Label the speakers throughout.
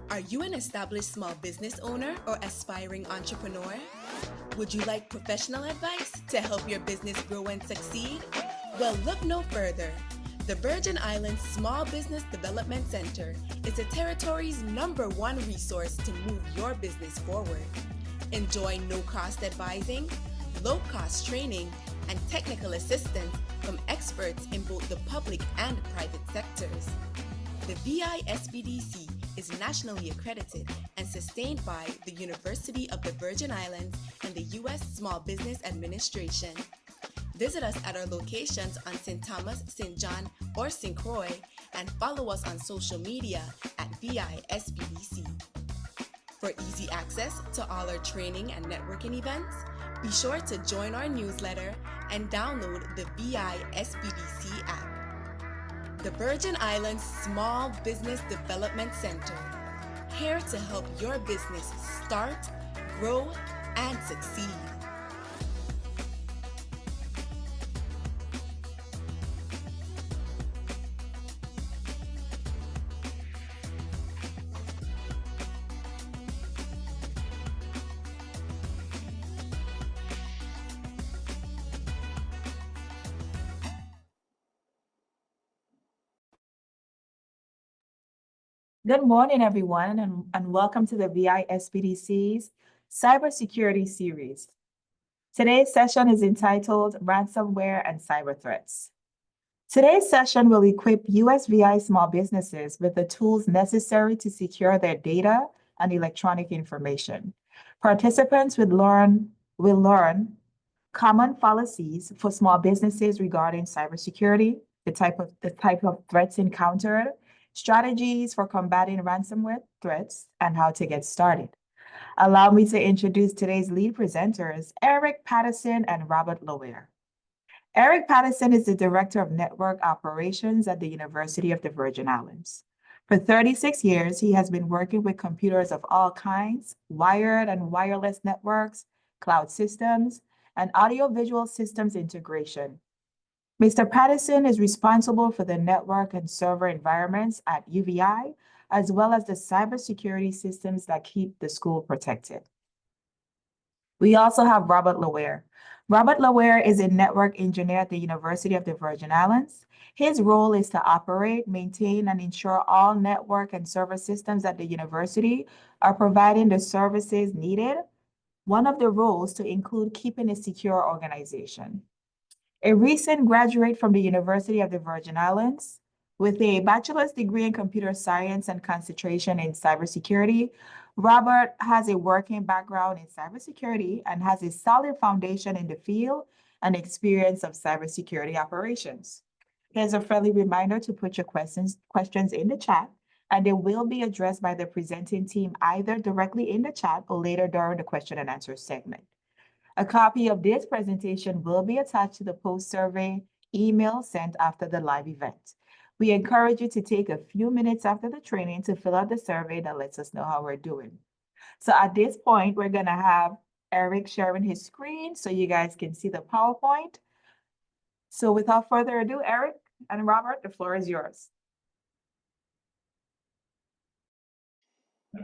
Speaker 1: Are you an established small business owner or aspiring entrepreneur? Would you like professional advice to help your business grow and succeed? Well, look no further. The Virgin Islands Small Business Development Center is the territory's #1 resource to move your business forward. Enjoy no-cost advising, low-cost training, and technical assistance from experts in both the public and private sectors. The VISBDC is nationally accredited and sustained by the University of the Virgin Islands and the U.S. Small Business Administration. Visit us at our locations on St. Thomas, St. John, or St. Croix, and follow us on social media at VISBDC. For easy access to all our training and networking events, be sure to join our newsletter and download the VISBDC app. The Virgin Islands Small Business Development Center, here to help your business start, grow, and succeed.
Speaker 2: Good morning, everyone, and welcome to the VISBDC's Cybersecurity series. Today's session is entitled Ransomware and Cyberthreats. Today's session will equip USVI small businesses with the tools necessary to secure their data and electronic information. Participants will learn common fallacies for small businesses regarding cybersecurity, the type of threats encountered, strategies for combating ransomware threats, and how to get started. Allow me to introduce today's lead presenters, Eric Patterson and Robert Lower. Eric Patterson is the Director of Network Operations at the University of the Virgin Islands. For 36 years, he has been working with computers of all kinds, wired and wireless networks, cloud systems, and audiovisual systems integration. Mr. Patterson is responsible for the network and server environments at UVI, as well as the cybersecurity systems that keep the school protected. We also have Robert Lower. Robert Lower is a network engineer at the University of the Virgin Islands. His role is to operate, maintain, and ensure all network and server systems at the university are providing the services needed. One of the roles to include keeping a secure organization. A recent graduate from the University of the Virgin Islands with a bachelor's degree in computer science and concentration in cybersecurity, Robert has a working background in cybersecurity and has a solid foundation in the field and experience of cybersecurity operations. Here's a friendly reminder to put your questions in the chat, and they will be addressed by the presenting team either directly in the chat or later during the question and answer segment. A copy of this presentation will be attached to the post-survey email sent after the live event. We encourage you to take a few minutes after the training to fill out the survey that lets us know how we're doing. So at this point, we're going to have Eric sharing his screen so you guys can see the PowerPoint. So without further ado, Eric and Robert, the floor is yours.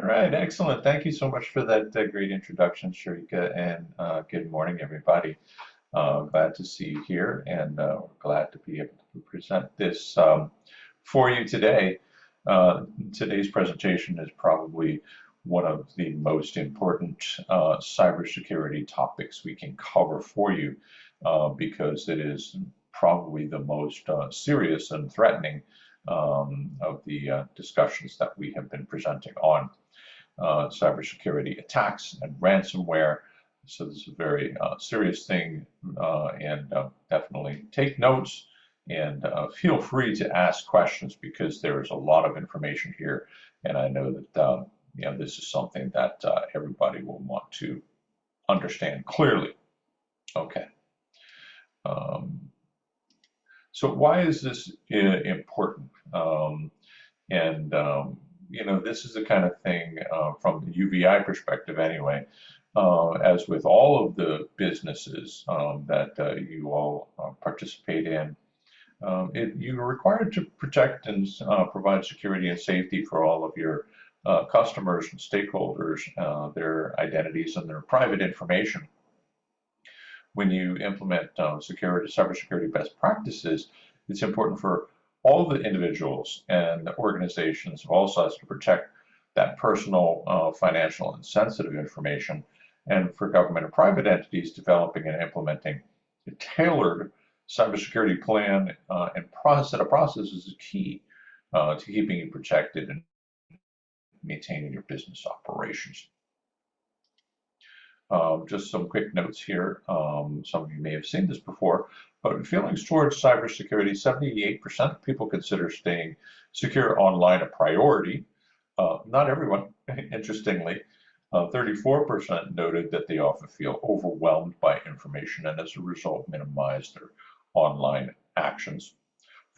Speaker 3: All right, excellent. Thank you so much for that great introduction, Sharika, and good morning, everybody. Glad to see you here, and glad to be able to present this for you today. Today's presentation is probably one of the most important cybersecurity topics we can cover for you because it is probably the most serious and threatening of the discussions that we have been presenting on cybersecurity attacks and ransomware. So this is a very serious thing, and definitely take notes and feel free to ask questions because there is a lot of information here, and I know that this is something that everybody will want to understand clearly. Okay. So why is this important? This is the kind of thing from the UVI perspective anyway, as with all of the businesses that you all participate in, you're required to protect and provide security and safety for all of your customers and stakeholders their identities and their private information. When you implement cybersecurity best practices, it's important for all the individuals and organizations of all sizes to protect that personal, financial, and sensitive information, and for government and private entities developing and implementing a tailored cybersecurity plan and set of processes is key to keeping you protected and maintaining your business operations. Just some quick notes here. Some of you may have seen this before, but feelings towards cybersecurity, 78% of people consider staying secure online a priority. Not everyone, interestingly. 34% noted that they often feel overwhelmed by information and as a result minimize their online actions.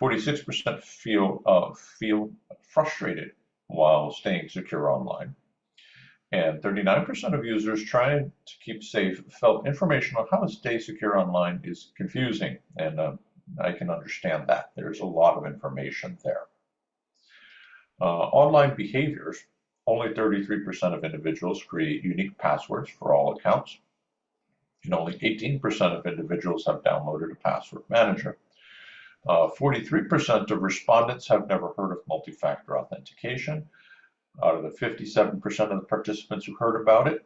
Speaker 3: 46% feel frustrated while staying secure online. And 39% of users trying to keep safe felt information on how to stay secure online is confusing. And I can understand that. There's a lot of information there. Online behaviors, only 33% of individuals create unique passwords for all accounts. And only 18% of individuals have downloaded a password manager. 43% of respondents have never heard of multi-factor authentication. Out of the 57% of the participants who heard about it,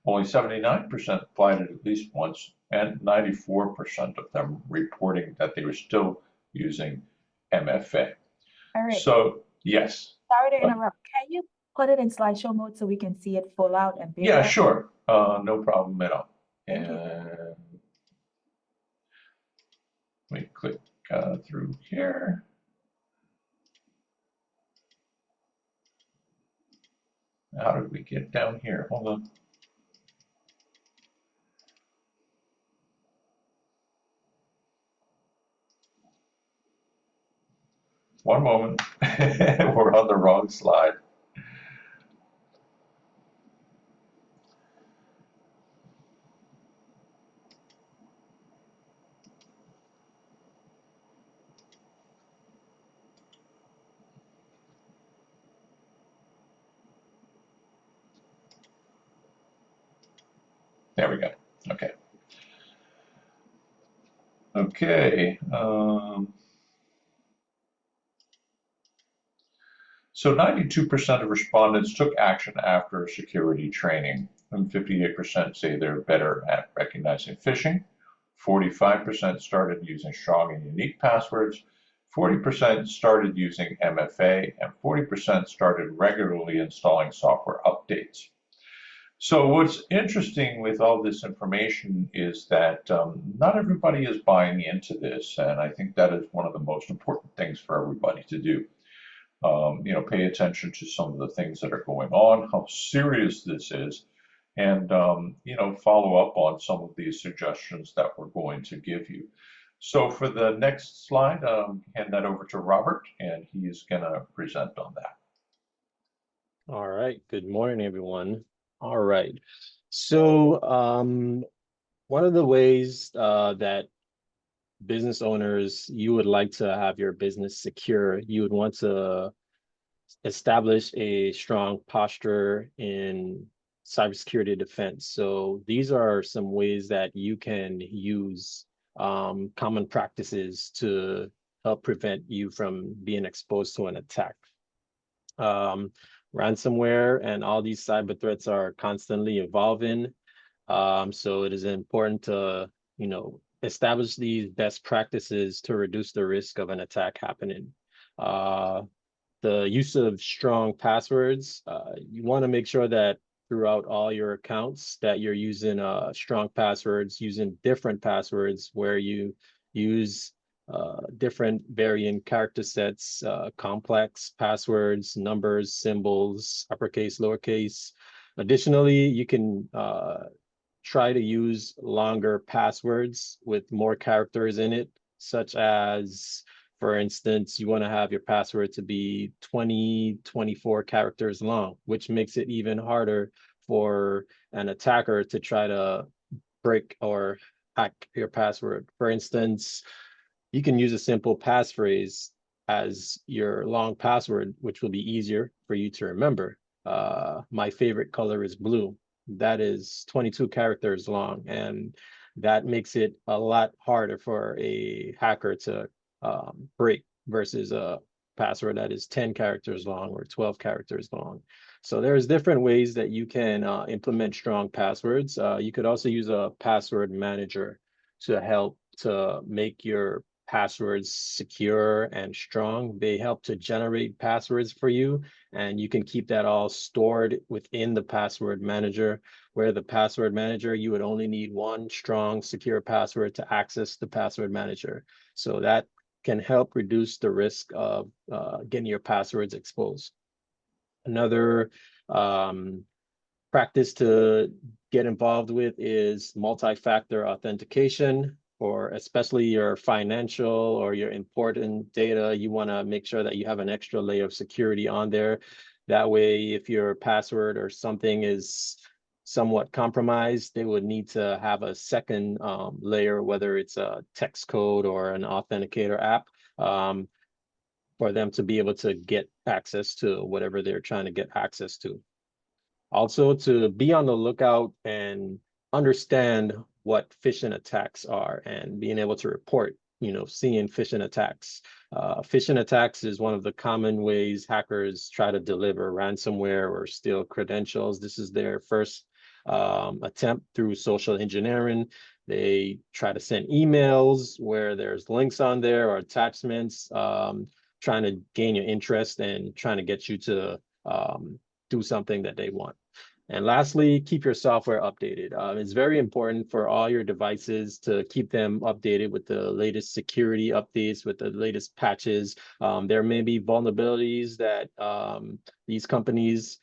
Speaker 3: only 79% applied it at least once, and 94% of them reporting that they were still using MFA.
Speaker 2: All right.
Speaker 3: So, yes.
Speaker 2: Sorry to interrupt. Can you put it in slideshow mode so we can see it full out and bigger?
Speaker 3: Yeah, sure. No problem at all.
Speaker 2: Thank you.
Speaker 3: And let me click through here. How did we get down here? Hold on. One moment. We're on the wrong slide. There we go. Okay. Okay. So 92% of respondents took action after security training, and 58% say they're better at recognizing phishing. 45% started using strong and unique passwords. 40% started using MFA, and 40% started regularly installing software updates. So what's interesting with all this information is that not everybody is buying into this, and I think that is one of the most important things for everybody to do. Pay attention to some of the things that are going on, how serious this is, and follow up on some of these suggestions that we're going to give you. So for the next slide, hand that over to Robert, and he's going to present on that.
Speaker 4: All right. Good morning, everyone. All right. So one of the ways that business owners, you would like to have your business secure, you would want to establish a strong posture in cybersecurity defense. So these are some ways that you can use common practices to help prevent you from being exposed to an attack. Ransomware and all these cyber threats are constantly evolving. So it is important to, establish these best practices to reduce the risk of an attack happening. The use of strong passwords, you want to make sure that throughout all your accounts that you're using strong passwords, using different passwords where you use different varying character sets, complex passwords, numbers, symbols, uppercase, lowercase. Additionally, you can try to use longer passwords with more characters in it, such as, for instance, you want to have your password to be 24 characters long, which makes it even harder for an attacker to try to break or hack your password. For instance, you can use a simple passphrase as your long password, which will be easier for you to remember. my favorite color is blue. That is 22 characters long, and that makes it a lot harder for a hacker to break versus a password that is 10 characters long or 12 characters long. So there's different ways that you can implement strong passwords. You could also use a password manager to help to make your passwords secure and strong. They help to generate passwords for you, and you can keep that all stored within the password manager, where the password manager, you would only need one strong, secure password to access the password manager. So that can help reduce the risk of getting your passwords exposed. Another practice to get involved with is multi-factor authentication, or especially your financial or your important data. You want to make sure that you have an extra layer of security on there. That way, if your password or something is somewhat compromised, they would need to have a second layer, whether it's a text code or an authenticator app, for them to be able to get access to whatever they're trying to get access to. Also, to be on the lookout and understand what phishing attacks are, and being able to report, seeing phishing attacks. Phishing attacks is one of the common ways hackers try to deliver ransomware or steal credentials. This is their first attempt through social engineering. They try to send emails where there's links on there or attachments, trying to gain your interest and trying to get you to do something that they want. And lastly, keep your software updated. It's very important for all your devices to keep them updated with the latest security updates, with the latest patches. There may be vulnerabilities that these companies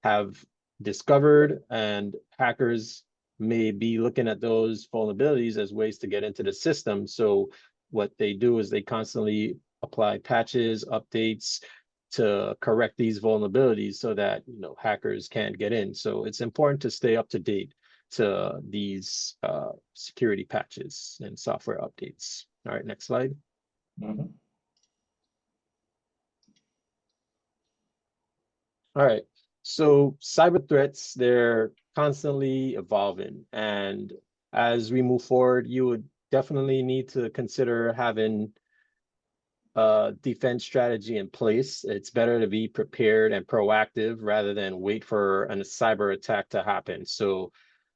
Speaker 4: have discovered, and hackers may be looking at those vulnerabilities as ways to get into the system. So what they do is they constantly apply patches, updates, to correct these vulnerabilities so that hackers can't get in. So it's important to stay up to date to these security patches and software updates. All right, next slide.
Speaker 3: Mm-hmm.
Speaker 4: All right, so cyber threats, they're constantly evolving, and as we move forward, you would definitely need to consider having defense strategy in place. It's better to be prepared and proactive rather than wait for a cyber attack to happen. So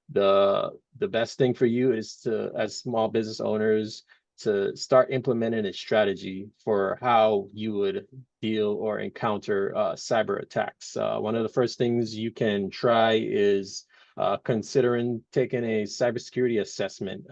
Speaker 4: the best thing for you is to, as small business owners, to start implementing a strategy for how you would deal or encounter cyber attacks. One of the first things you can try is considering taking a cybersecurity assessment.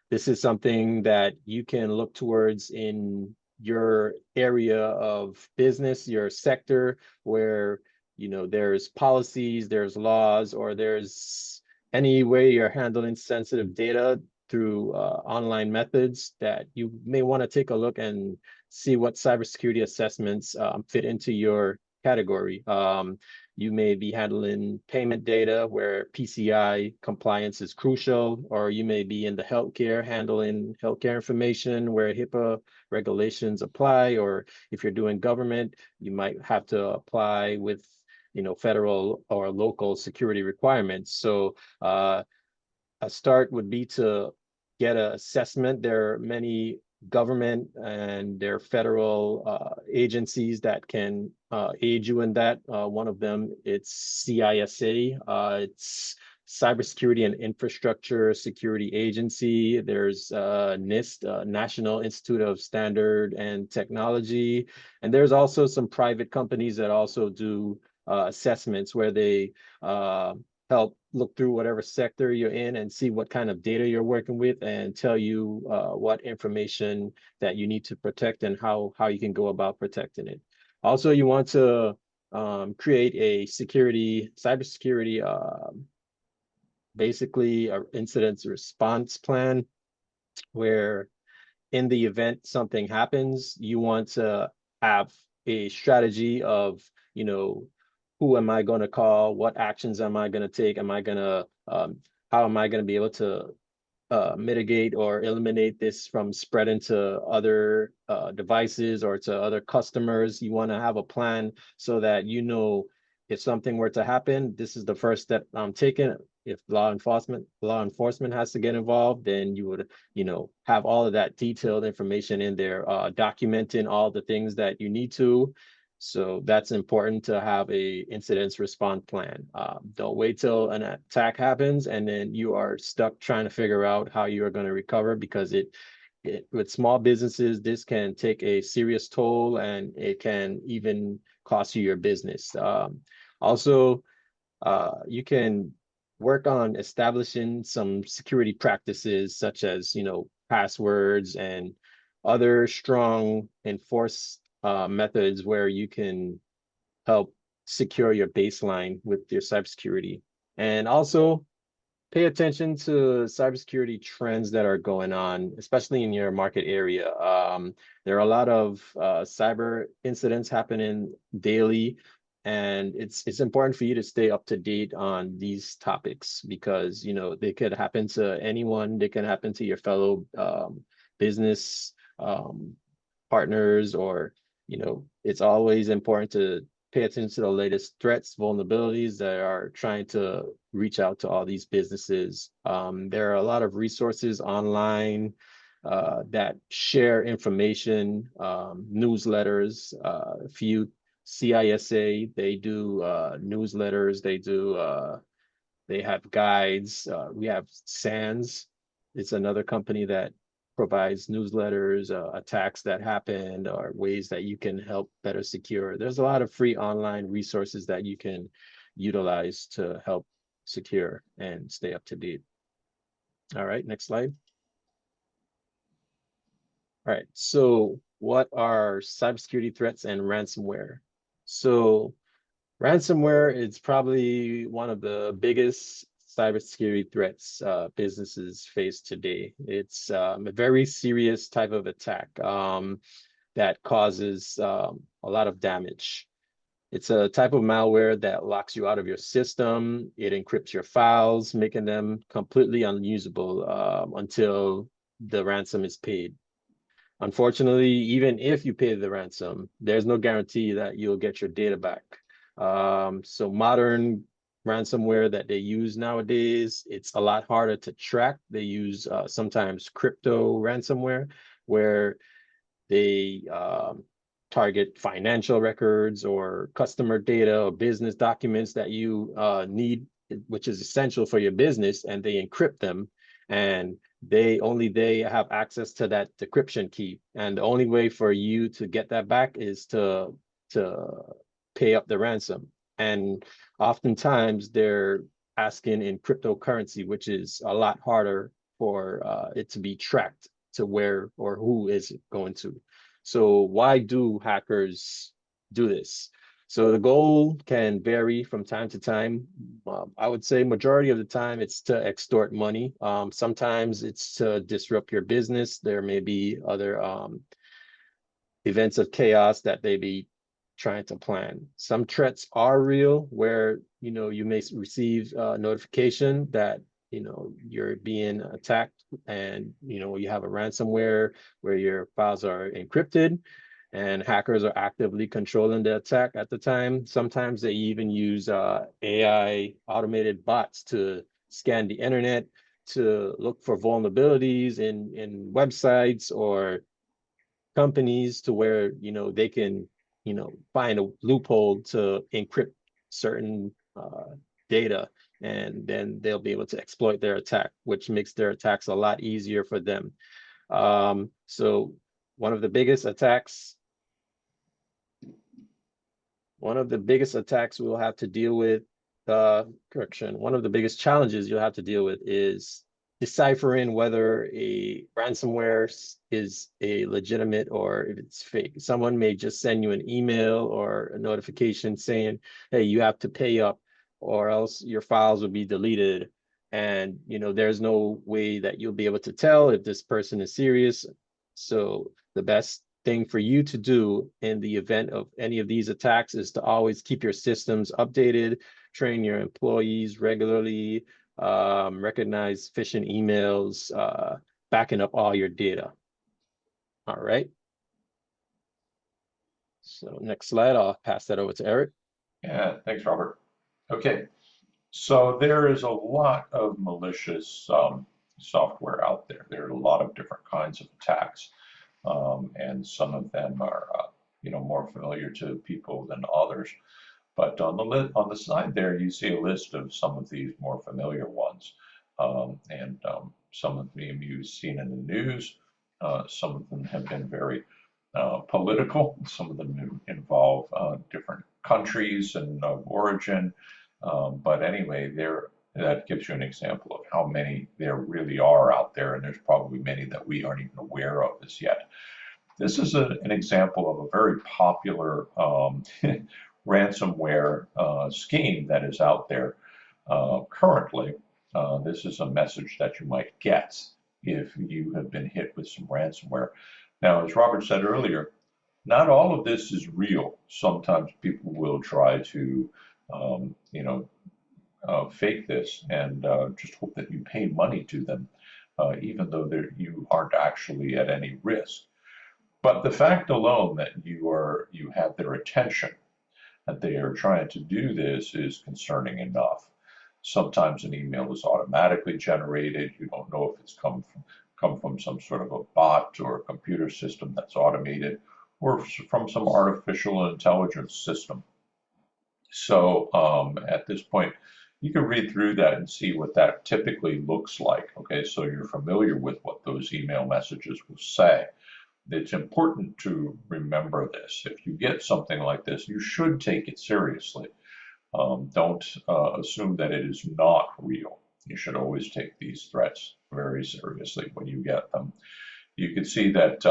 Speaker 4: This is something that you can look towards in your area of business, your sector, where there's policies, there's laws, or there's any way you're handling sensitive data through online methods that you may want to take a look and see what cybersecurity assessments fit into your category. You may be handling payment data where PCI compliance is crucial, or you may be in the healthcare, handling healthcare information where HIPAA regulations apply, or if you're doing government, you might have to apply with federal or local security requirements. So a start would be to get an assessment. There are many government and their federal agencies that can aid you in that. One of them, it's CISA. It's Cybersecurity and Infrastructure Security Agency. There's NIST, National Institute of Standard and Technology. And there's also some private companies that also do assessments where they help look through whatever sector you're in and see what kind of data you're working with, and tell you what information that you need to protect and how you can go about protecting it. Also, you want to create a cybersecurity, basically an incident response plan, where in the event something happens, you want to have a strategy of, who am I going to call? What actions am I going to take? How am I going to be able to mitigate or eliminate this from spreading to other devices or to other customers? You want to have a plan so that if something were to happen, this is the first step I'm taking. If law enforcement has to get involved, then you would, have all of that detailed information in there, documenting all the things that you need to. So that's important to have a incident response plan. Don't wait till an attack happens and then you are stuck trying to figure out how you are going to recover, because with small businesses, this can take a serious toll and it can even cost you your business. Also, you can work on establishing some security practices such as, passwords and other strong enforced methods where you can help secure your baseline with your cybersecurity. And also pay attention to cybersecurity trends that are going on, especially in your market area. There are a lot of cyber incidents happening daily, and it's important for you to stay up to date on these topics, because they could happen to anyone. They can happen to your fellow business partners, or it's always important to pay attention to the latest threats, vulnerabilities that are trying to reach out to all these businesses. There are a lot of resources online that share information, newsletters. A few CISA, they do newsletters, they have guides. We have SANS. It's another company that provides newsletters, attacks that happened, or ways that you can help better secure. There's a lot of free online resources that you can utilize to help secure and stay up to date. All right, next slide. All right, so what are cybersecurity threats and ransomware? So ransomware is probably one of the biggest cybersecurity threats businesses face today. It's a very serious type of attack that causes a lot of damage. It's a type of malware that locks you out of your system. It encrypts your files, making them completely unusable until the ransom is paid. Unfortunately, even if you pay the ransom, there's no guarantee that you'll get your data back. So modern ransomware that they use nowadays, it's a lot harder to track. They use sometimes crypto ransomware, where they target financial records or customer data or business documents that you need, which is essential for your business, and they encrypt them. And they have access to that decryption key. And the only way for you to get that back is to pay up the ransom. And oftentimes they're asking in cryptocurrency, which is a lot harder for it to be tracked to where or who is it going to. So why do hackers do this? So the goal can vary from time to time. I would say majority of the time it's to extort money. Sometimes it's to disrupt your business. There may be other events of chaos that they be trying to plan. Some threats are real, where you may receive a notification that you're being attacked, and you have a ransomware where your files are encrypted, and hackers are actively controlling the attack at the time. Sometimes they even use AI automated bots to scan the internet to look for vulnerabilities in websites or companies, to where they can find a loophole to encrypt certain data, and then they'll be able to exploit their attack, which makes their attacks a lot easier for them. So one of the biggest attacks we'll have to deal with, one of the biggest challenges you'll have to deal with is deciphering whether a ransomware is a legitimate or if it's fake. Someone may just send you an email or a notification saying, hey, you have to pay up or else your files will be deleted. And there's no way that you'll be able to tell if this person is serious. So the best thing for you to do in the event of any of these attacks is to always keep your systems updated, train your employees regularly, recognize phishing emails, backing up all your data. All right. So next slide, I'll pass that over to Eric.
Speaker 3: Yeah, thanks, Robert. Okay, so there is a lot of malicious software out there. There are a lot of different kinds of attacks, and some of them are, more familiar to people than others. But on the side there, you see a list of some of these more familiar ones, and some of them you've seen in the news. Some of them have been very political. Some of them involve different countries and of origin. But anyway, that gives you an example of how many there really are out there, and there's probably many that we aren't even aware of as yet. This is an example of a very popular ransomware scheme that is out there currently. This is a message that you might get if you have been hit with some ransomware. Now, as Robert said earlier, not all of this is real. Sometimes people will try to, fake this and just hope that you pay money to them, even though you aren't actually at any risk. But the fact alone that you have their attention, that they are trying to do this, is concerning enough. Sometimes an email is automatically generated. You don't know if it's come from some sort of a bot or a computer system that's automated, or from some artificial intelligence system. So at this point, you can read through that and see what that typically looks like. Okay, so you're familiar with what those email messages will say. It's important to remember this. If you get something like this, you should take it seriously. Don't assume that it is not real. You should always take these threats very seriously when you get them. You can see that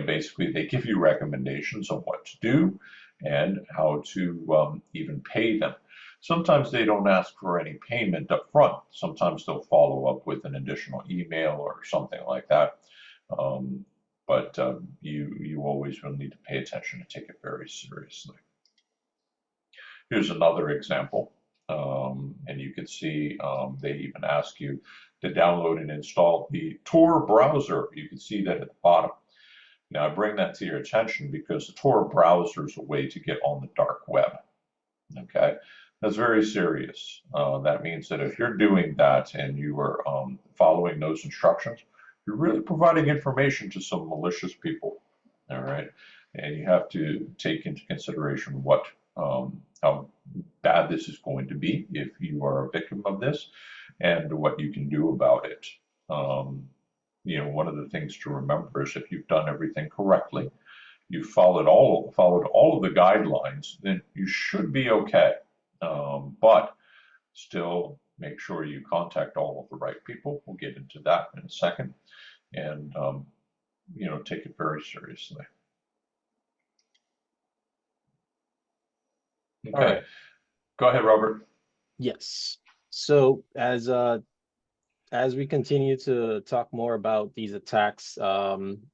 Speaker 3: basically they give you recommendations on what to do and how to even pay them. Sometimes they don't ask for any payment up front. Sometimes they'll follow up with an additional email or something like that. But you always will need to pay attention and take it very seriously. Here's another example, and you can see they even ask you to download and install the Tor browser. You can see that at the bottom. Now, I bring that to your attention because the Tor browser is a way to get on the dark web. Okay, that's very serious. That means that if you're doing that and you are following those instructions, you're really providing information to some malicious people. All right, and you have to take into consideration how bad this is going to be if you are a victim of this, and what you can do about it. One of the things to remember is if you've done everything correctly, you followed all of the guidelines, then you should be okay. But still, make sure you contact all of the right people. We'll get into that in a second, and take it very seriously. Okay,
Speaker 4: All right.
Speaker 3: Go ahead, Robert.
Speaker 4: Yes. So as we continue to talk more about these attacks,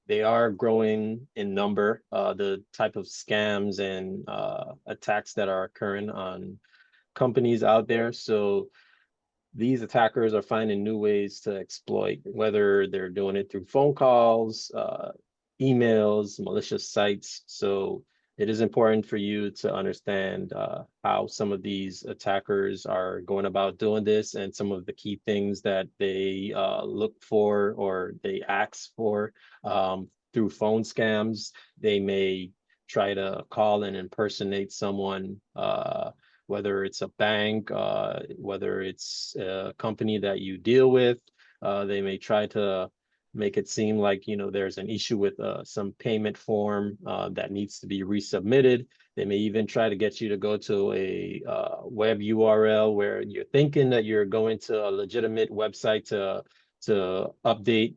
Speaker 4: they are growing in number. The type of scams and attacks that are occurring on companies out there. So these attackers are finding new ways to exploit, whether they're doing it through phone calls, emails, malicious sites. So it is important for you to understand how some of these attackers are going about doing this, and some of the key things that they look for or they ask for through phone scams. They may try to call and impersonate someone, whether it's a bank, whether it's a company that you deal with. They may try to make it seem like, there's an issue with some payment form that needs to be resubmitted. They may even try to get you to go to a web URL where you're thinking that you're going to a legitimate website to update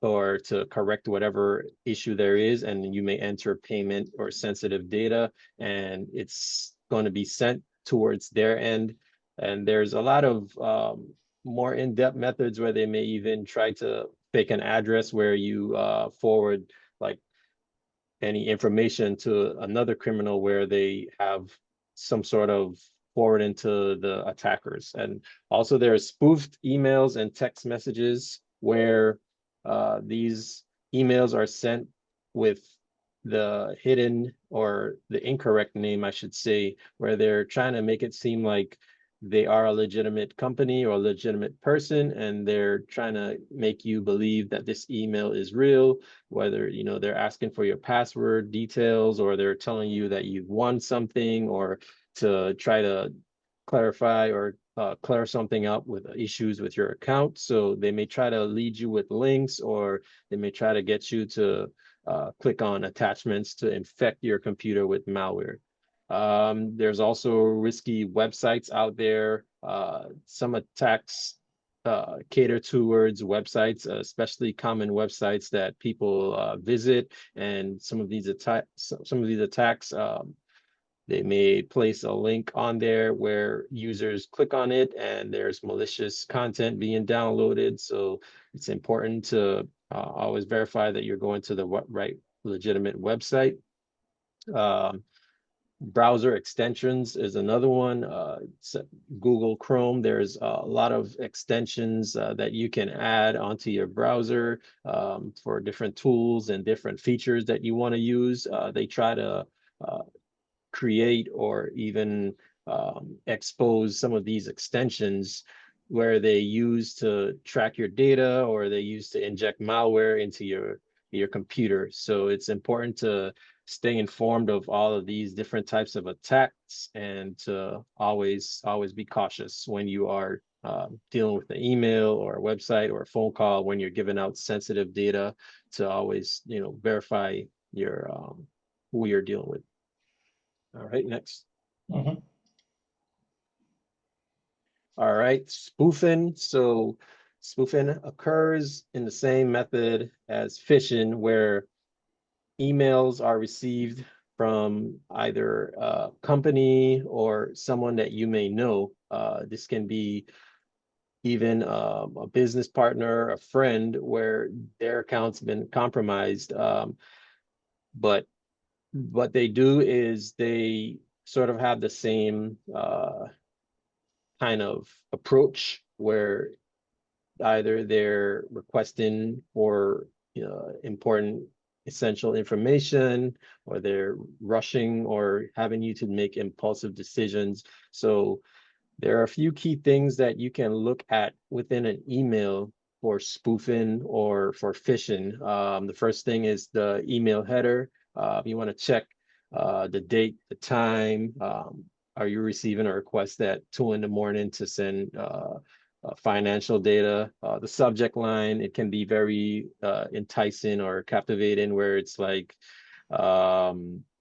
Speaker 4: or to correct whatever issue there is, and you may enter payment or sensitive data, and it's going to be sent towards their end. And there's a lot of more in-depth methods where they may even try to fake an address where you forward like any information to another criminal where they have some sort of forwarding to the attackers. And also there's spoofed emails and text messages where these emails are sent with the hidden or the incorrect name, I should say, where they're trying to make it seem like they are a legitimate company or a legitimate person, and they're trying to make you believe that this email is real, whether, you know, they're asking for your password details, or they're telling you that you've won something, or to try to clarify or clear something up with issues with your account. So they may try to lead you with links, or they may try to get you to click on attachments to infect your computer with malware. There's also risky websites out there. Some attacks cater towards websites, especially common websites that people visit, and some of these attacks, they may place a link on there where users click on it and there's malicious content being downloaded. So it's important to always verify that you're going to the right legitimate website. Browser extensions is another one. Google Chrome, there's a lot of extensions that you can add onto your browser for different tools and different features that you want to use. They try to create or even expose some of these extensions where they use to track your data, or they use to inject malware into your computer. So it's important to stay informed of all of these different types of attacks, and to always be cautious when you are dealing with an email or a website or a phone call, when you're giving out sensitive data, to always, you know, verify your who you're dealing with. All right, next.
Speaker 3: Mhm.
Speaker 4: All right, spoofing. So spoofing occurs in the same method as phishing, where emails are received from either a company or someone that you may know. This can be even a business partner, a friend, where their account's been compromised. But what they do is they sort of have the same kind of approach, where either they're requesting for important essential information, or they're rushing or having you to make impulsive decisions. So there are a few key things that you can look at within an email for spoofing or for phishing. The first thing is the email header. You want to check the date, the time. Are you receiving a request at 2 in the morning to send financial data? The subject line, it can be very enticing or captivating, where it's like,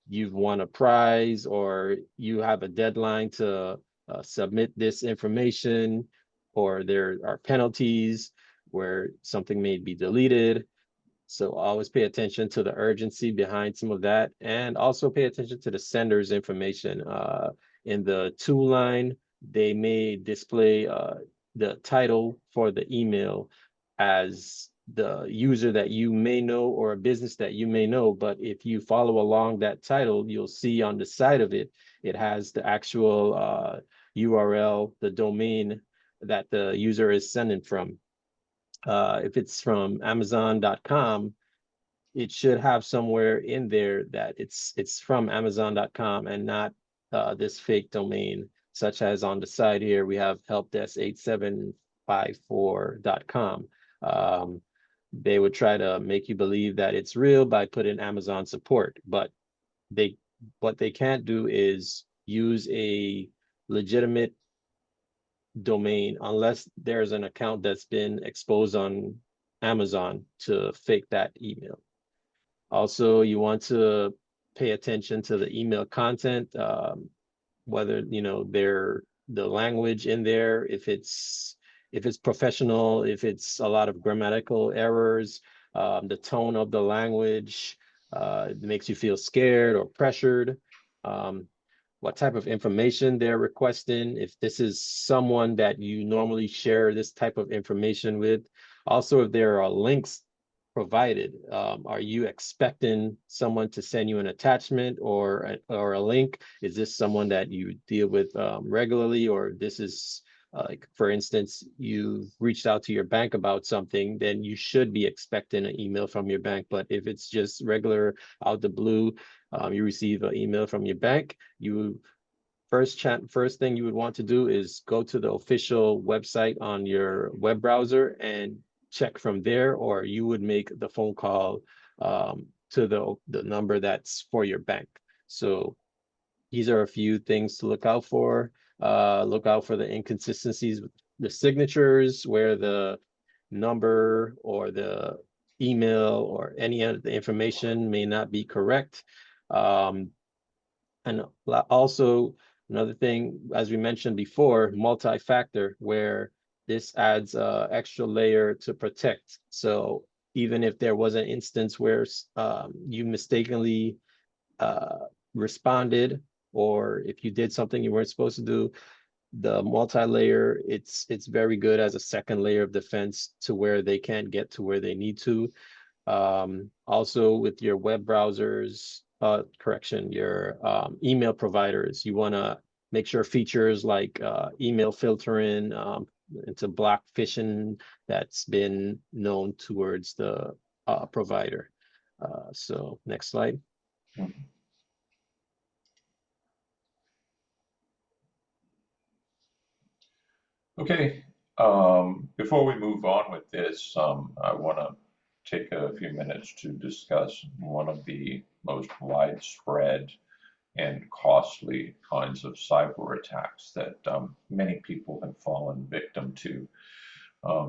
Speaker 4: you've won a prize, or you have a deadline to submit this information, or there are penalties where something may be deleted. So always pay attention to the urgency behind some of that, and also pay attention to the sender's information. In the to line, they may display the title for the email as the user that you may know, or a business that you may know. But if you follow along that title, you'll see on the side of it, it has the actual URL, the domain that the user is sending from. If it's from Amazon.com, it should have somewhere in there that it's from Amazon.com and not this fake domain, such as on the side here, we have helpdesk8754.com. They would try to make you believe that it's real by putting Amazon support, but what they can't do is use a legitimate domain unless there's an account that's been exposed on Amazon to fake that email. Also, you want to pay attention to the email content, whether, you know, the language in there, if it's professional, if it's a lot of grammatical errors, the tone of the language, it makes you feel scared or pressured. What type of information they're requesting, if this is someone that you normally share this type of information with. Also, if there are links provided, are you expecting someone to send you an attachment or a link? Is this someone that you deal with regularly, or this is Like for instance, you reached out to your bank about something, then you should be expecting an email from your bank. But if it's just regular out the blue, you receive an email from your bank, first thing you would want to do is go to the official website on your web browser and check from there, or you would make the phone call to the number that's for your bank. So these are a few things to look out for. Look out for the inconsistencies with the signatures, where the number or the email or any of the information may not be correct. And also another thing, as we mentioned before, multi-factor, where this adds an extra layer to protect. So even if there was an instance where you mistakenly responded, or if you did something you weren't supposed to do, the multi-layer, it's very good as a second layer of defense to where they can't get to where they need to. Also with your web browsers, your email providers, you want to make sure features like email filtering to block phishing that's been known towards the provider. So next slide.
Speaker 3: Okay, before we move on with this, I want to take a few minutes to discuss one of the most widespread and costly kinds of cyber attacks that many people have fallen victim to.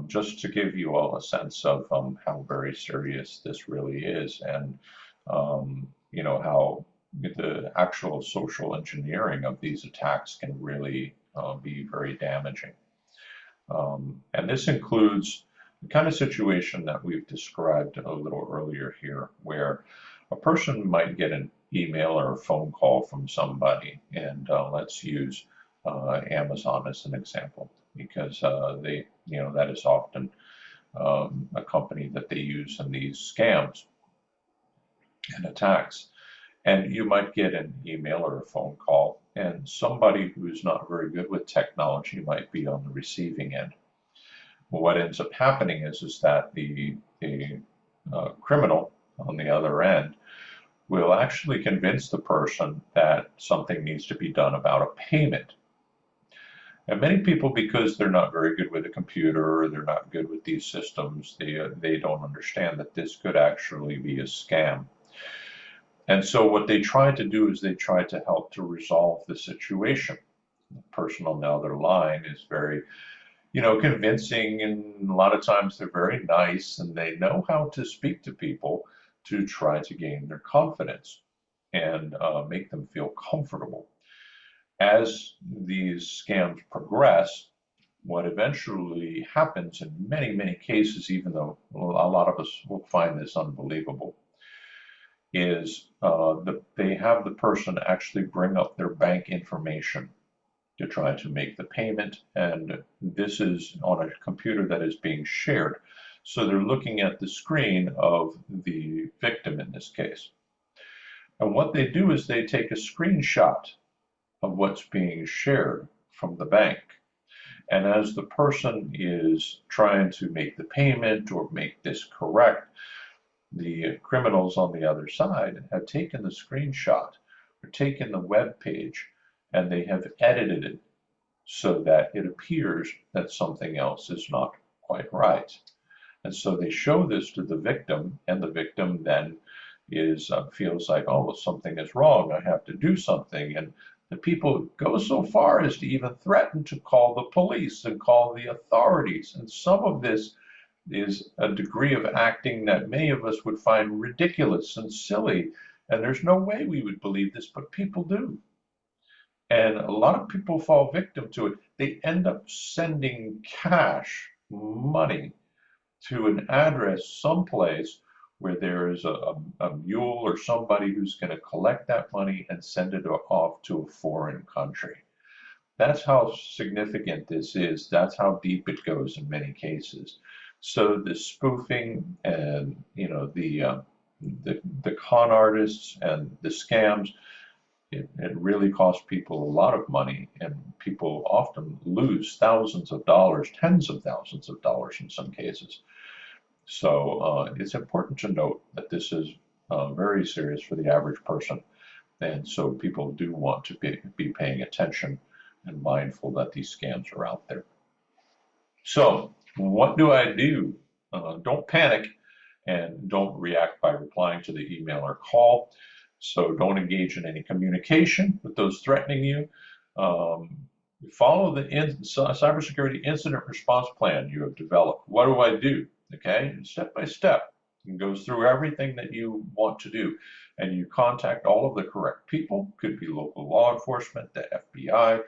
Speaker 3: Just to give you all a sense of how very serious this really is, and you know, how the actual social engineering of these attacks can really be very damaging. And this includes the kind of situation that we've described a little earlier here, where a person might get an email or a phone call from somebody, and let's use Amazon as an example, because that is often a company that they use in these scams and attacks. And you might get an email or a phone call, and somebody who's not very good with technology might be on the receiving end. Well, what ends up happening is that the criminal on the other end will actually convince the person that something needs to be done about a payment. And many people, because they're not very good with a computer, or they're not good with these systems, they don't understand that this could actually be a scam. And so what they try to do is they try to help to resolve the situation. The person on the other line is very, convincing, and a lot of times they're very nice, and they know how to speak to people to try to gain their confidence and make them feel comfortable. As these scams progress, what eventually happens in many, many cases, even though a lot of us will find this unbelievable, is they have the person actually bring up their bank information to try to make the payment, and this is on a computer that is being shared. So they're looking at the screen of the victim in this case. And what they do is they take a screenshot of what's being shared from the bank. And as the person is trying to make the payment or make this correct, the criminals on the other side have taken the screenshot or taken the web page, and they have edited it so that it appears that something else is not quite right. And so they show this to the victim, and the victim then feels like, oh, well, something is wrong, I have to do something. And the people go so far as to even threaten to call the police and call the authorities. And some of this is a degree of acting that many of us would find ridiculous and silly, and there's no way we would believe this, but people do. And a lot of people fall victim to it. They end up sending cash, money, to an address someplace where there is a mule or somebody who's going to collect that money and send it off to a foreign country. That's how significant this is. That's how deep it goes in many cases. So the spoofing and the con artists and the scams, It really costs people a lot of money, and people often lose thousands of dollars, tens of thousands of dollars in some cases. So it's important to note that this is very serious for the average person. And so people do want to be paying attention and mindful that these scams are out there. So what do I do? Don't panic and don't react by replying to the email or call. So don't engage in any communication with those threatening you. Follow the cybersecurity incident response plan you have developed. What do I do? Okay, and step by step. It goes through everything that you want to do, and you contact all of the correct people. Could be local law enforcement, the FBI,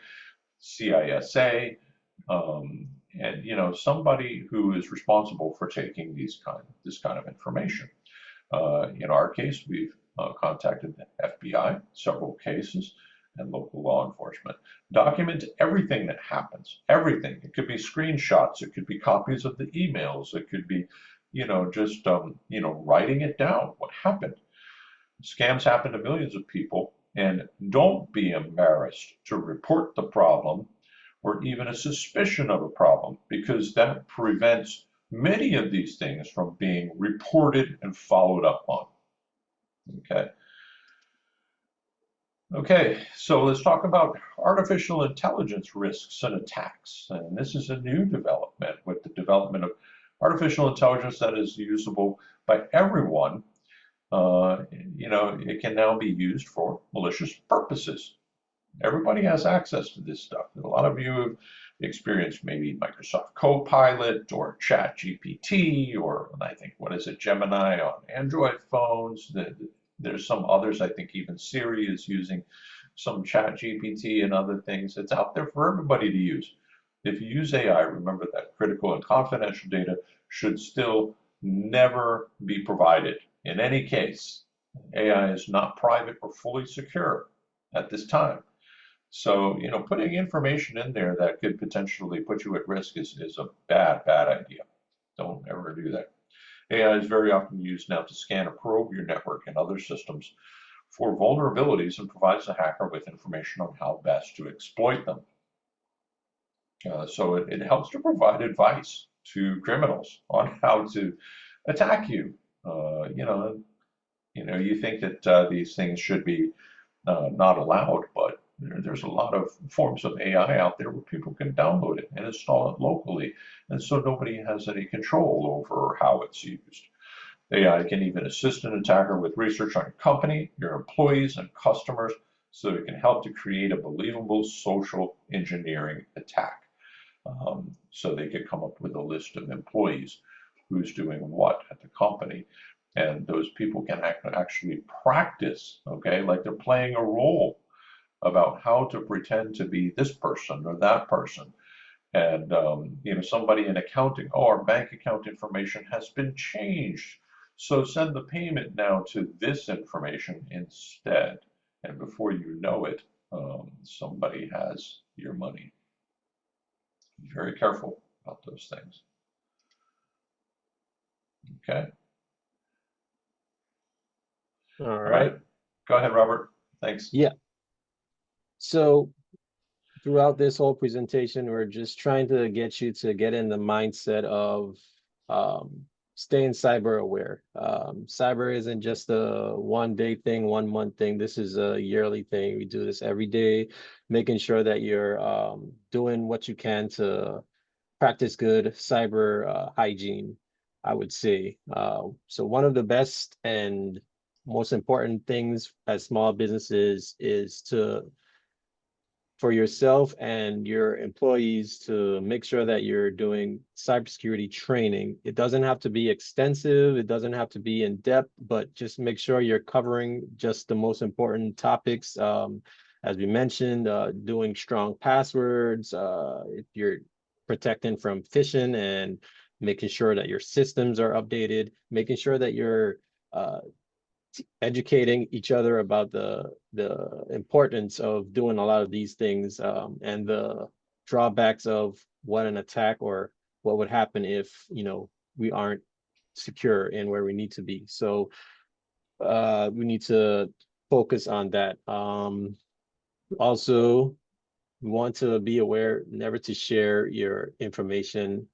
Speaker 3: CISA, and somebody who is responsible for taking this kind of information. In our case, we've contacted the FBI, several cases, and local law enforcement. Document everything that happens, everything. It could be screenshots, it could be copies of the emails, it could be, just, writing it down, what happened. Scams happen to millions of people, and don't be embarrassed to report the problem or even a suspicion of a problem, because that prevents many of these things from being reported and followed up on. Okay, so let's talk about artificial intelligence risks and attacks. And this is a new development with the development of artificial intelligence that is usable by everyone. It can now be used for malicious purposes. Everybody has access to this stuff. A lot of you have experienced maybe Microsoft Copilot or ChatGPT, or I think, what is it, Gemini on Android phones. There's some others, I think even Siri is using some ChatGPT and other things. It's out there for everybody to use. If you use AI, remember that critical and confidential data should still never be provided. In any case, AI is not private or fully secure at this time. So, putting information in there that could potentially put you at risk is a bad idea. Don't ever do that. AI is very often used now to scan or probe your network and other systems for vulnerabilities and provides the hacker with information on how best to exploit them. So it helps to provide advice to criminals on how to attack you. You think that these things should be not allowed, but there's a lot of forms of AI out there where people can download it and install it locally, and so nobody has any control over how it's used. AI can even assist an attacker with research on your company, your employees, and customers, so it can help to create a believable social engineering attack. So they could come up with a list of employees, who's doing what at the company, and those people can actually practice, okay, like they're playing a role about how to pretend to be this person or that person. And somebody in accounting, our bank account information has been changed, so send the payment now to this information instead. And before you know it, somebody has your money. Be very careful about those things. Okay.
Speaker 4: All right.
Speaker 3: Go ahead, Robert. Thanks.
Speaker 4: Yeah. So throughout this whole presentation, we're just trying to get you to get in the mindset of staying cyber aware. Cyber isn't just a one-day thing, 1 month thing. This is a yearly thing. We do this every day, making sure that you're doing what you can to practice good cyber hygiene, I would say. So one of the best and most important things as small businesses is for yourself and your employees to make sure that you're doing cybersecurity training. It doesn't have to be extensive, it doesn't have to be in depth, but just make sure you're covering just the most important topics. As we mentioned, doing strong passwords, if you're protecting from phishing, and making sure that your systems are updated, making sure that you're educating each other about the importance of doing a lot of these things, and the drawbacks of what an attack or what would happen if we aren't secure in where we need to be. So we need to focus on that. Also, you want to be aware never to share your information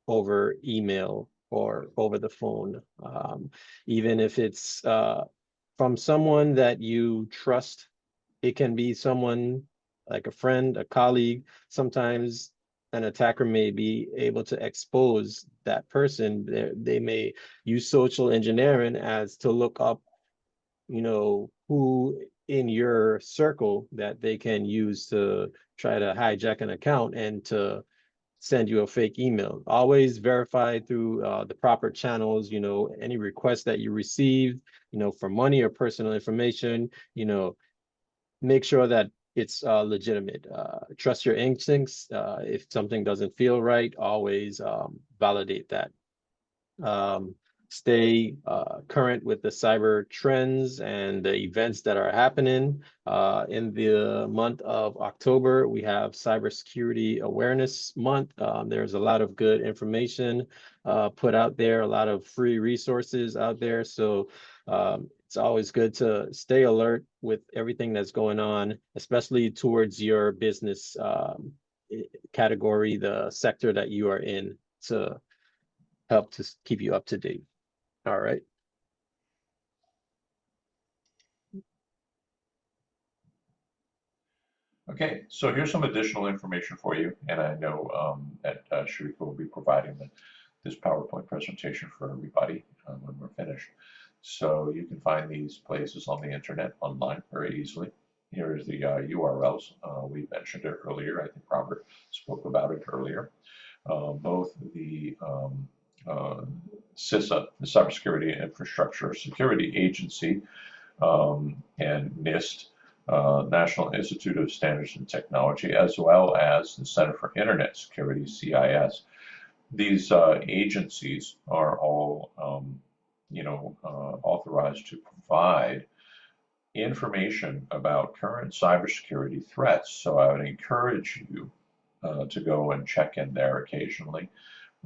Speaker 4: over email or over the phone, even if it's from someone that you trust. It can be someone like a friend, a colleague. Sometimes an attacker may be able to expose that person. They may use social engineering as to look up, who in your circle that they can use to try to hijack an account and to send you a fake email. Always verify through the proper channels, any request that you receive, for money or personal information, make sure that it's legitimate. Trust your instincts. If something doesn't feel right, always validate that. Stay current with the cyber trends and the events that are happening. In the month of October, we have Cybersecurity Awareness Month. There's a lot of good information put out there, a lot of free resources out there. So it's always good to stay alert with everything that's going on, especially towards your business category, the sector that you are in, to help to keep you up to date. All right.
Speaker 3: Okay, so here's some additional information for you, and I know that Sharika will be providing this PowerPoint presentation for everybody when we're finished. So you can find these places on the internet online very easily. Here is the URLs. We mentioned it earlier. I think Robert spoke about it earlier. Both the CISA, the Cybersecurity Infrastructure Security Agency, and NIST, National Institute of Standards and Technology, as well as the Center for Internet Security, CIS. These agencies are all, authorized to provide information about current cybersecurity threats. So I would encourage you to go and check in there occasionally.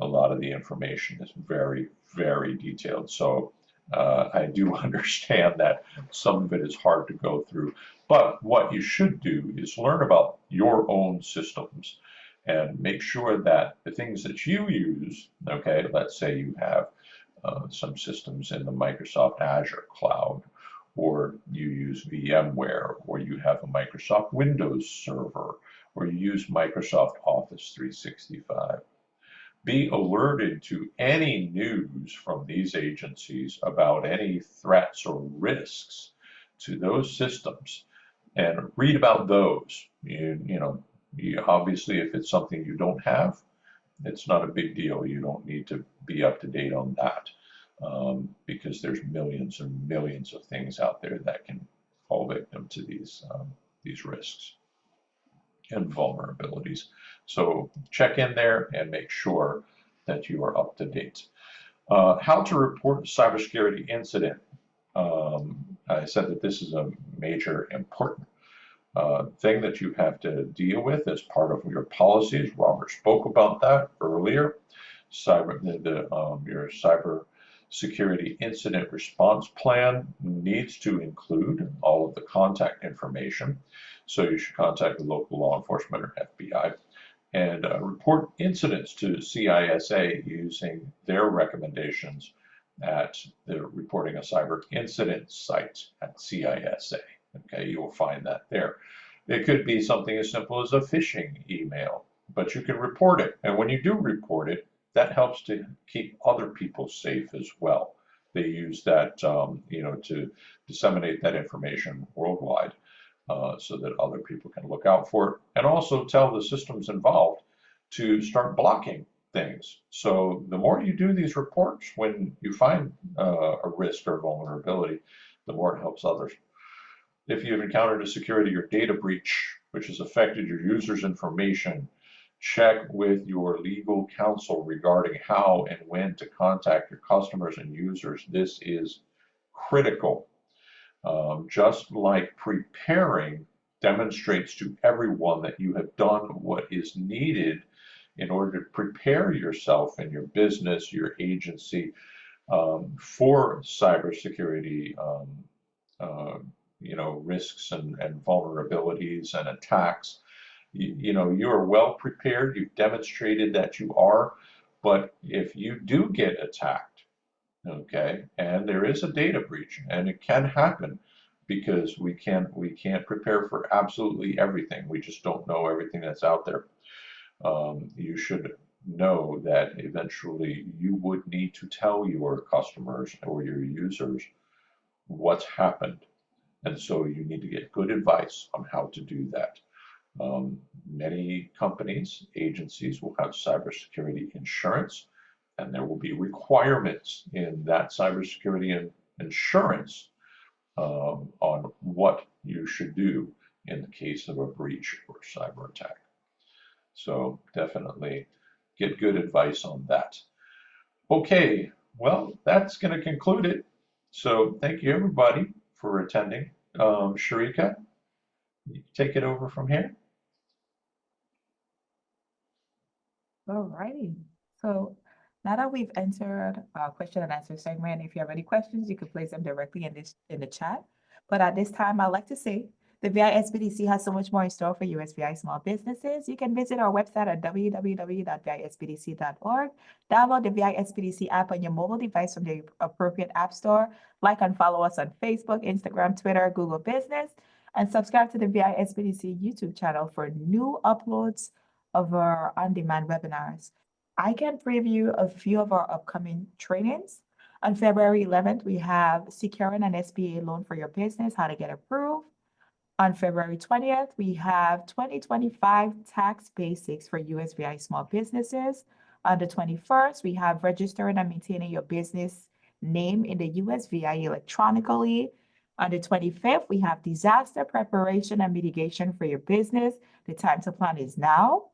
Speaker 3: A lot of the information is very, very detailed. So I do understand that some of it is hard to go through, but what you should do is learn about your own systems and make sure that the things that you use, okay, let's say you have some systems in the Microsoft Azure cloud, or you use VMware, or you have a Microsoft Windows server, or you use Microsoft Office 365. Be alerted to any news from these agencies about any threats or risks to those systems and read about those. Obviously, if it's something you don't have, it's not a big deal. You don't need to be up to date on that because there's millions and millions of things out there that can fall victim to these risks and vulnerabilities. So check in there and make sure that you are up to date. How to report a cybersecurity incident. I said that this is a major important thing that you have to deal with as part of your policies. Robert spoke about that earlier. Your cyber security incident response plan needs to include all of the contact information. So you should contact the local law enforcement or FBI and report incidents to CISA using their recommendations at the Reporting a Cyber Incident site at CISA. Okay, you will find that there. It could be something as simple as a phishing email, but you can report it. And when you do report it, that helps to keep other people safe as well. They use that, to disseminate that information worldwide so that other people can look out for it, and also tell the systems involved to start blocking things. So the more you do these reports when you find a risk or vulnerability, the more it helps others. If you've encountered a security or data breach which has affected your users' information, check with your legal counsel regarding how and when to contact your customers and users. This is critical. Just like preparing demonstrates to everyone that you have done what is needed in order to prepare yourself and your business, your agency for cybersecurity risks and vulnerabilities and attacks. You are well prepared. You've demonstrated that you are. But if you do get attacked, okay, and there is a data breach, and it can happen because we can't prepare for absolutely everything. We just don't know everything that's out there. You should know that eventually you would need to tell your customers or your users what's happened. And so you need to get good advice on how to do that. Many companies, agencies will have cybersecurity insurance, and there will be requirements in that cybersecurity insurance on what you should do in the case of a breach or cyber attack. So definitely get good advice on that. Okay, well, that's going to conclude it. So thank you, everybody, for attending. Sharika, you can take it over from here.
Speaker 2: All righty. So now that we've entered our question and answer segment, if you have any questions, you can place them directly in the chat. But at this time, I'd like to say the VI SBDC has so much more in store for USVI small businesses. You can visit our website at www.visbdc.org. Download the VI SBDC app on your mobile device from the appropriate app store. Like and follow us on Facebook, Instagram, Twitter, Google Business, and subscribe to the VI SBDC YouTube channel for new uploads of our on-demand webinars. I can preview a few of our upcoming trainings. On February 11th, we have securing an SBA loan for your business, how to get approved. On February 20th, we have 2025 tax basics for USVI small businesses. On the 21st, we have registering and maintaining your business name in the USVI electronically. On the 25th, we have disaster preparation and mitigation for your business. The time to plan is now.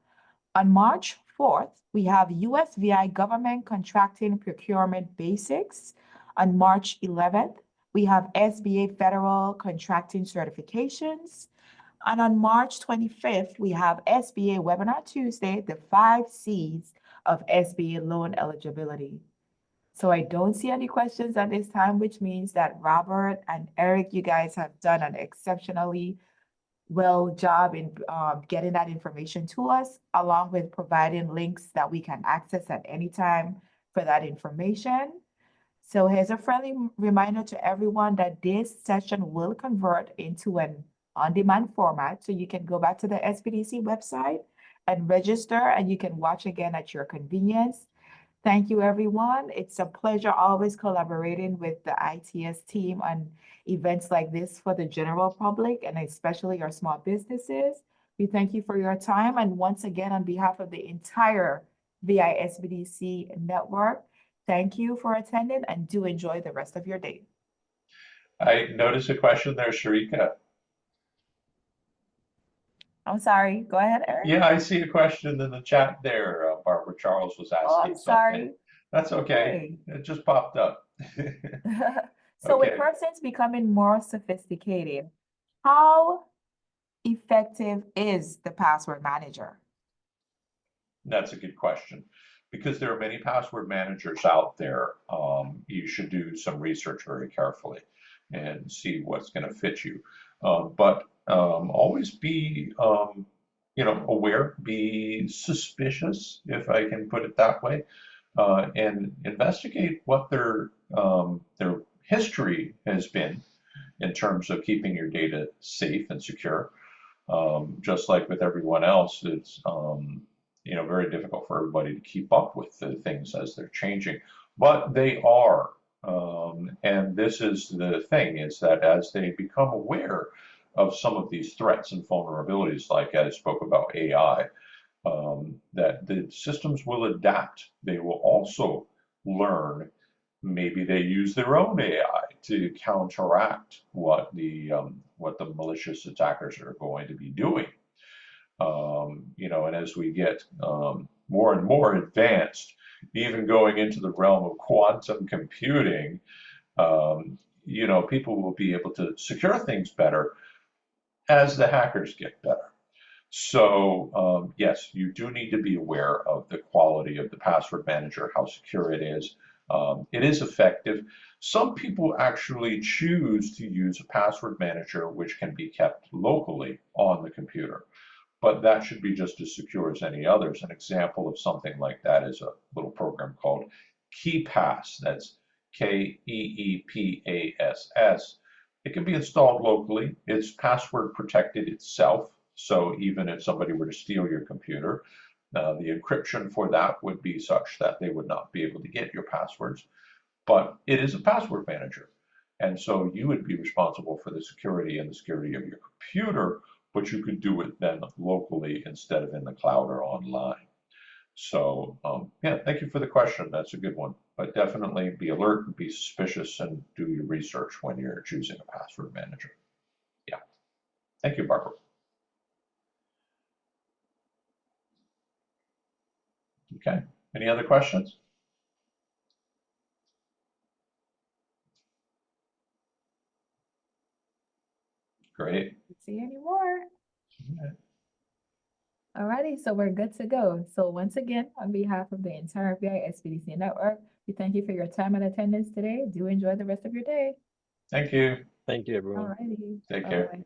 Speaker 2: On March 4th, we have USVI government contracting procurement basics. On March 11th, we have SBA federal contracting certifications. And on March 25th, we have SBA Webinar Tuesday, the 5 C's of SBA loan eligibility. So I don't see any questions at this time, which means that Robert and Eric, you guys have done an exceptionally well job in getting that information to us, along with providing links that we can access at any time for that information. So here's a friendly reminder to everyone that this session will convert into an on-demand format. So you can go back to the SBDC website and register, and you can watch again at your convenience. Thank you, everyone. It's a pleasure always collaborating with the ITS team on events like this for the general public and especially our small businesses. We thank you for your time. And once again, on behalf of the entire VI SBDC network, thank you for attending and do enjoy the rest of your day.
Speaker 3: I noticed a question there, Sharika.
Speaker 2: I'm sorry. Go ahead, Eric.
Speaker 3: Yeah, I see a question in the chat there. Barbara Charles was asking
Speaker 2: I'm sorry.
Speaker 3: something. That's okay. It just popped up.
Speaker 2: So
Speaker 3: Okay.
Speaker 2: with persons becoming more sophisticated, how effective is the password manager?
Speaker 3: That's a good question. Because there are many password managers out there, you should do some research very carefully and see what's going to fit you. But always be, aware, be suspicious, if I can put it that way, and investigate what their history has been in terms of keeping your data safe and secure. Just like with everyone else, it's very difficult for everybody to keep up with the things as they're changing, but they are. And this is the thing, is that as they become aware of some of these threats and vulnerabilities, like I spoke about AI, that the systems will adapt. They will also learn. Maybe they use their own AI to counteract what the malicious attackers are going to be doing. And as we get more and more advanced, even going into the realm of quantum computing, people will be able to secure things better as the hackers get better. So yes, you do need to be aware of the quality of the password manager, how secure it is. It is effective. Some people actually choose to use a password manager, which can be kept locally on the computer, but that should be just as secure as any others. An example of something like that is a little program called KeePass. That's KeePass. It can be installed locally. It's password protected itself. So even if somebody were to steal your computer, the encryption for that would be such that they would not be able to get your passwords. But it is a password manager. And so you would be responsible for the security and the security of your computer, but you could do it then locally instead of in the cloud or online. So yeah, thank you for the question. That's a good one. But definitely be alert and be suspicious and do your research when you're choosing a password manager. Yeah. Thank you, Barbara. Okay. Any other questions? Great.
Speaker 2: See any more? Alrighty, so we're good to go. So once again, on behalf of the entire VI SBDC network, we thank you for your time and attendance today. Do enjoy the rest of your day.
Speaker 3: Thank you.
Speaker 4: Thank you, everyone.
Speaker 2: Alrighty.
Speaker 3: Take care.
Speaker 2: Bye-bye.